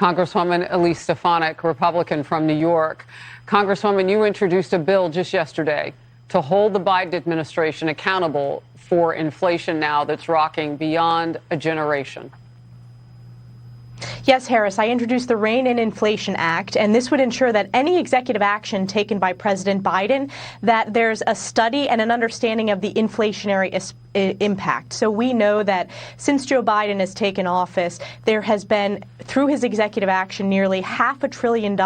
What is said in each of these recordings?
Congresswoman Elise Stefanik, Republican from New York. Congresswoman, you introduced a bill just yesterday to hold the Biden administration accountable for inflation now that's rocking beyond a generation. Yes, Harris, I introduced the Rein in Inflation Act, and this would ensure that any executive action taken by President Biden, that there's a study and an understanding of the inflationary impact. So we know that since Joe Biden has taken office, there has been, through his executive action, nearly $500 billion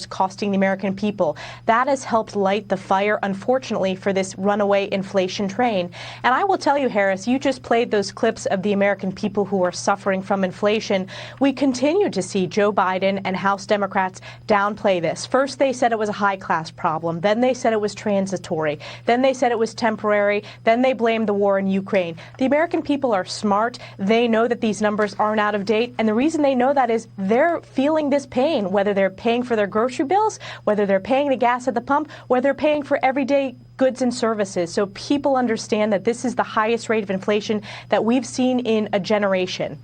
costing the American people. That has helped light the fire, unfortunately, for this runaway inflation train. And I will tell you, Harris, you just played those clips of the American people who are suffering from inflation. We continue to see Joe Biden and House Democrats downplay this. First, they said it was a high-class problem. Then they said it was transitory. Then they said it was temporary. Then they blamed the war in Ukraine. The American people are smart. They know that these numbers aren't out of date. And the reason they know that is they're feeling this pain, whether they're paying for their grocery bills, whether they're paying the gas at the pump, whether they're paying for everyday goods and services. So people understand that this is the highest rate of inflation that we've seen in a generation.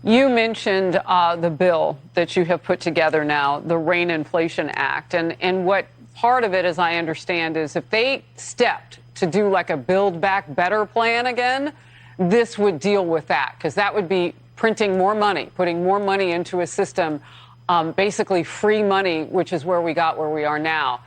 You mentioned the bill that you have put together now, the Rein Inflation Act. And what part of it, as I understand, is if they stepped to do like a Build Back Better plan again, this would deal with that, because that would be printing more money, putting more money into a system, basically free money, which is where we got where we are now.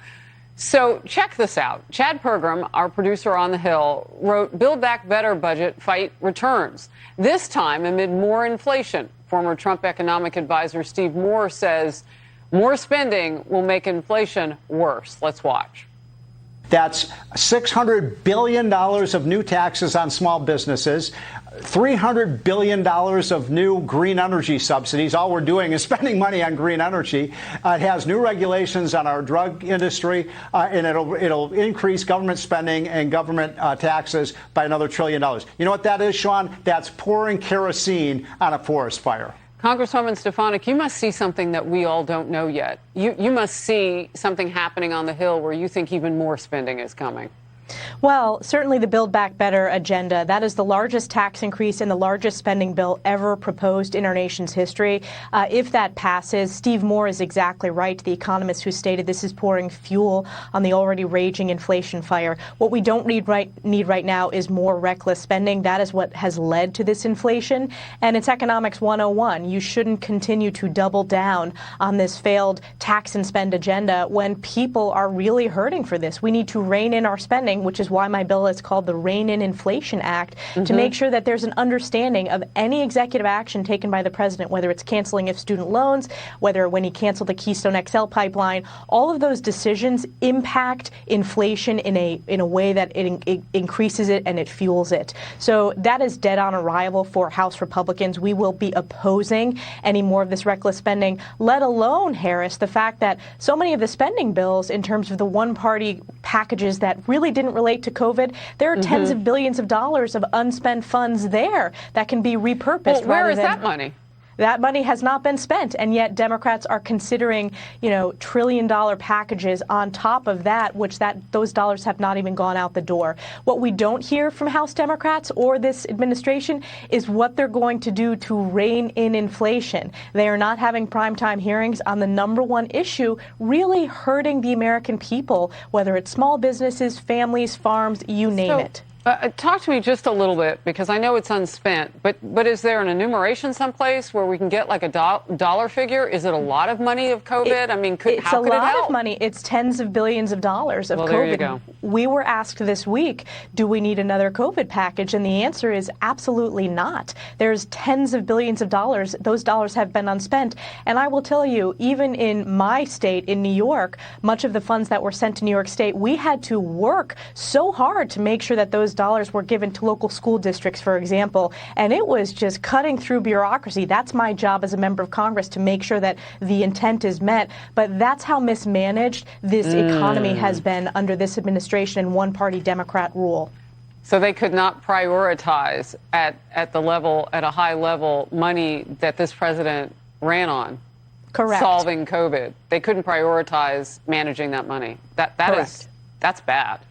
So check this out. Chad Pergram, our producer on the Hill, wrote Build Back Better budget fight returns. This time amid more inflation. Former Trump economic advisor Steve Moore says more spending will make inflation worse. Let's watch. That's $600 billion of new taxes on small businesses, $300 billion of new green energy subsidies. All we're doing is spending money on green energy. It has new regulations on our drug industry, and it'll increase government spending and government taxes by another $1 trillion. You know what that is, Sean? That's pouring kerosene on a forest fire. Congresswoman Stefanik, you must see something that we all don't know yet. You must see something happening on the Hill where you think even more spending is coming. Well, certainly the Build Back Better agenda, that is the largest tax increase and the largest spending bill ever proposed in our nation's history. If that passes, Steve Moore is exactly right, the economist who stated this is pouring fuel on the already raging inflation fire. What we don't need right now is more reckless spending. That is what has led to this inflation. And it's economics 101. You shouldn't continue to double down on this failed tax and spend agenda when people are really hurting for this. We need to rein in our spending, which is why my bill is called the Rein in Inflation Act, to make sure that there's an understanding of any executive action taken by the president, whether it's canceling of student loans, whether when he canceled the Keystone XL pipeline. All of those decisions impact inflation in a way that it increases it and it fuels it. So that is dead on arrival for House Republicans. We will be opposing any more of this reckless spending, let alone, Harris, the fact that so many of the spending bills in terms of the one-party packages that really didn't relate to COVID, there are tens of billions of dollars of unspent funds there that can be repurposed. Well, where is that money? That money has not been spent, and yet Democrats are considering, trillion-dollar packages on top of that, those dollars have not even gone out the door. What we don't hear from House Democrats or this administration is what they're going to do to rein in inflation. They are not having primetime hearings on the number one issue really hurting the American people, whether it's small businesses, families, farms, you name it. Talk to me just a little bit, because I know it's unspent, but is there an enumeration someplace where we can get like a dollar figure? Is it a lot of money of COVID? It's a lot of money. It's tens of billions of dollars of COVID. There you go. We were asked this week, do we need another COVID package? And the answer is absolutely not. There's tens of billions of dollars. Those dollars have been unspent. And I will tell you, even in my state, in New York, much of the funds that were sent to New York State, we had to work so hard to make sure that those dollars were given to local school districts, for example, and it was just cutting through bureaucracy. That's my job as a member of Congress, to make sure that the intent is met. But that's how mismanaged this economy has been under this administration and one-party Democrat rule. So they could not prioritize at a high level, money that this president ran on. Correct. Solving COVID. They couldn't prioritize managing that money. That's bad.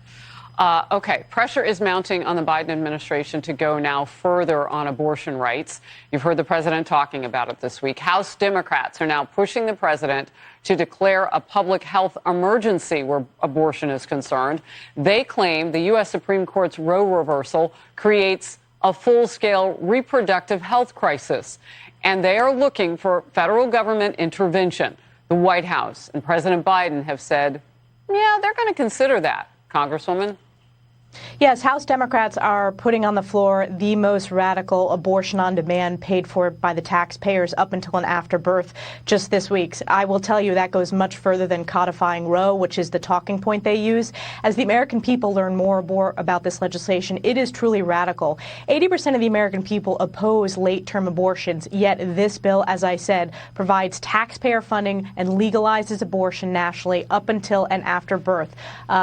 Okay, pressure is mounting on the Biden administration to go now further on abortion rights. You've heard the president talking about it this week. House Democrats are now pushing the president to declare a public health emergency where abortion is concerned. They claim the U.S. Supreme Court's Roe reversal creates a full-scale reproductive health crisis, and they are looking for federal government intervention. The White House and President Biden have said, yeah, they're going to consider that. Congresswoman? Yes, House Democrats are putting on the floor the most radical abortion on demand paid for by the taxpayers up until and after birth just this week. I will tell you that goes much further than codifying Roe, which is the talking point they use. As the American people learn more about this legislation, it is truly radical. 80% of the American people oppose late-term abortions, yet this bill, as I said, provides taxpayer funding and legalizes abortion nationally up until and after birth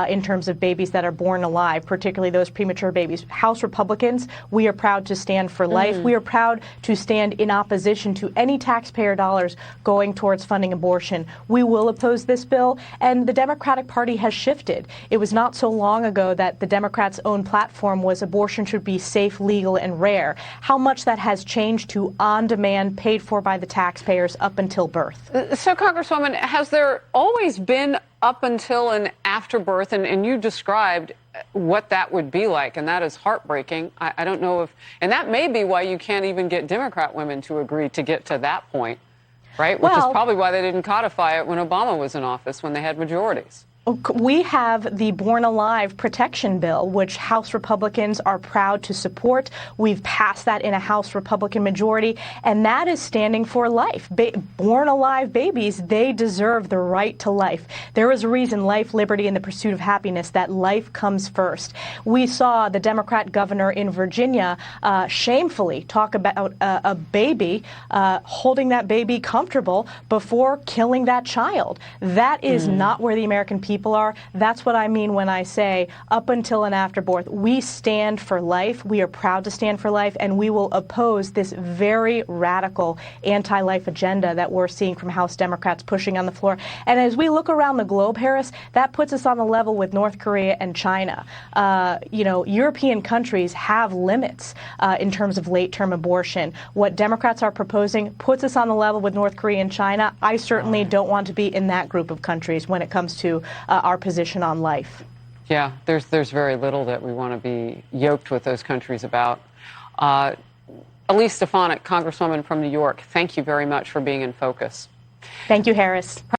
in terms of babies that are born alive, particularly those premature babies. House Republicans, we are proud to stand for life. We are proud to stand in opposition to any taxpayer dollars going towards funding abortion. We will oppose this bill, and the Democratic Party has shifted. It was not so long ago that the Democrats' own platform was abortion should be safe, legal, and rare. How much that has changed to on-demand, paid for by the taxpayers up until birth. So, Congresswoman, has there always been up until and after birth, and you described what that would be like, and that is heartbreaking. I don't know if, and that may be why you can't even get Democrat women to agree to get to that point, right? Which is probably why they didn't codify it when Obama was in office, when they had majorities. We have the Born Alive protection bill, which House Republicans are proud to support. We've passed that in a House Republican majority, and that is standing for life. Born alive babies, they deserve the right to life. There is a reason life, liberty, and the pursuit of happiness, that life comes first. We saw the Democrat governor in Virginia shamefully talk about a baby, holding that baby comfortable before killing that child. That is not where the American people are. That's what I mean when I say up until and after birth. We stand for life. We are proud to stand for life, and we will oppose this very radical anti-life agenda that we're seeing from House Democrats pushing on the floor. And as we look around the globe, Harris, that puts us on the level with North Korea and China. European countries have limits in terms of late-term abortion. What Democrats are proposing puts us on the level with North Korea and China. I certainly don't want to be in that group of countries when it comes to our position on life. Yeah, there's very little that we want to be yoked with those countries about. Elise Stefanik, Congresswoman from New York, thank you very much for being in focus. Thank you, Harris.